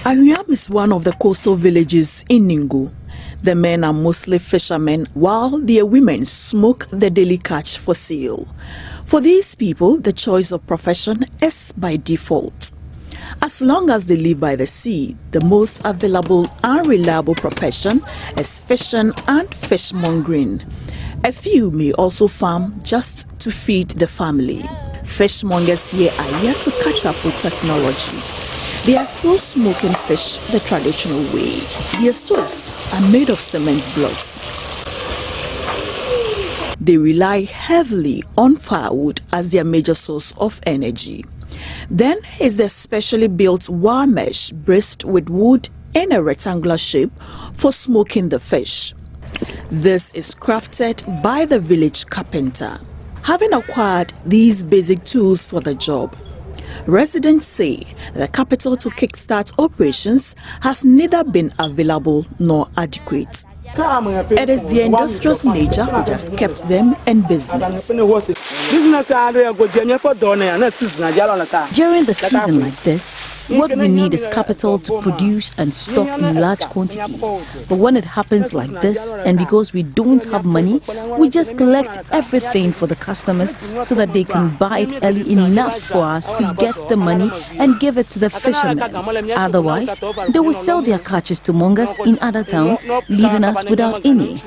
Ariam is one of the coastal villages in Ningo. The men are mostly fishermen, while their women smoke the daily catch for sale. For these people, the choice of profession is by default. As long as they live by the sea, the most available and reliable profession is fishing and fishmongering. A few may also farm just to feed the family. Fishmongers here are yet to catch up with technology. They are still smoking fish the traditional way. Their stoves are made of cement blocks. They rely heavily on firewood as their major source of energy. Then is the specially built wire mesh braced with wood in a rectangular shape for smoking the fish. This is crafted by the village carpenter. Having acquired these basic tools for the job, residents say the capital to kickstart operations has neither been available nor adequate. It is the industrious nature which has kept them in business. During the season like this, what we need is capital to produce and stock in large quantity. But when it happens like this, and because we don't have money, we just collect everything for the customers so that they can buy it early enough for us to get the money and give it to the fishermen. Otherwise, they will sell their catches to mongers in other towns, leaving us without any.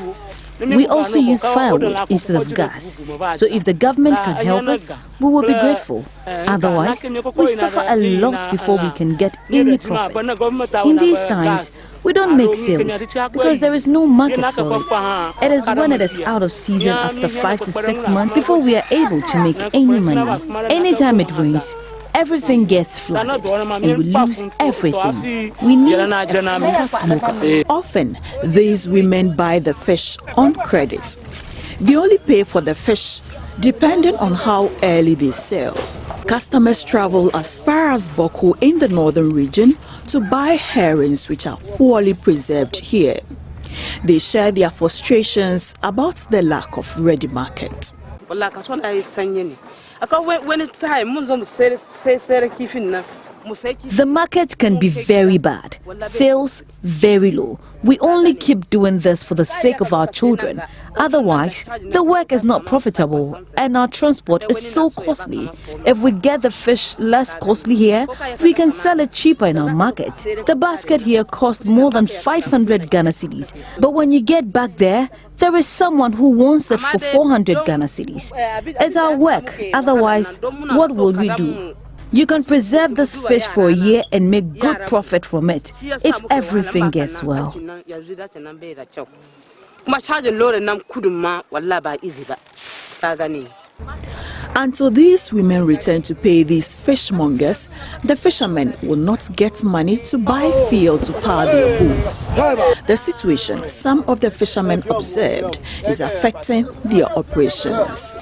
We also use firewood instead of gas, so if the government can help us, we will be grateful. Otherwise, we suffer a lot before we can get any profit. In these times, we don't make sales because there is no market for it. It is when it is out of season after 5 to 6 months before we are able to make any money. Anytime it rains, everything gets flooded and we lose everything. We need a fair smoker. Often, these women buy the fish on credit. They only pay for the fish depending on how early they sell. Customers travel as far as Boko in the northern region to buy herrings which are poorly preserved here. They share their frustrations about the lack of ready market. The market can be very bad, sales very low. We only keep doing this for the sake of our children. Otherwise, the work is not profitable and our transport is so costly. If we get the fish less costly here, we can sell it cheaper in our market. The basket here costs more than 500 Ghana cedis, but when you get back there, there is someone who wants it for 400 Ghana cedis. It's our work. Otherwise, what will we do? You can preserve this fish for a year and make good profit from it if everything gets well. Until these women return to pay these fishmongers, the fishermen will not get money to buy fuel to power their boats. The situation some of the fishermen observed is affecting their operations.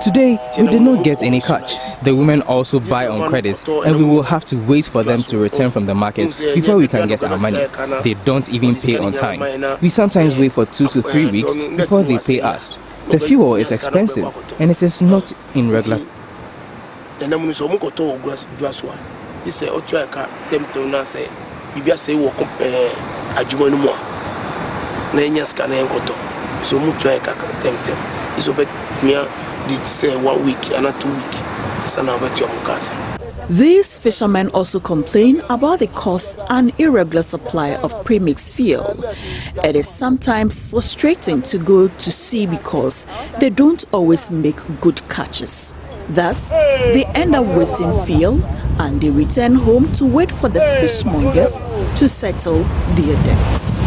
Today, we did not get any catch. The women also buy on credit, and we will have to wait for them to return from the market before we can get our money. They don't even pay on time. We sometimes wait for 2 to 3 weeks before they pay us. The fuel is expensive, and it is not in regular. These fishermen also complain about the cost and irregular supply of premixed fuel. It is sometimes frustrating to go to sea because they don't always make good catches. Thus, they end up wasting fuel and they return home to wait for the fishmongers to settle their debts.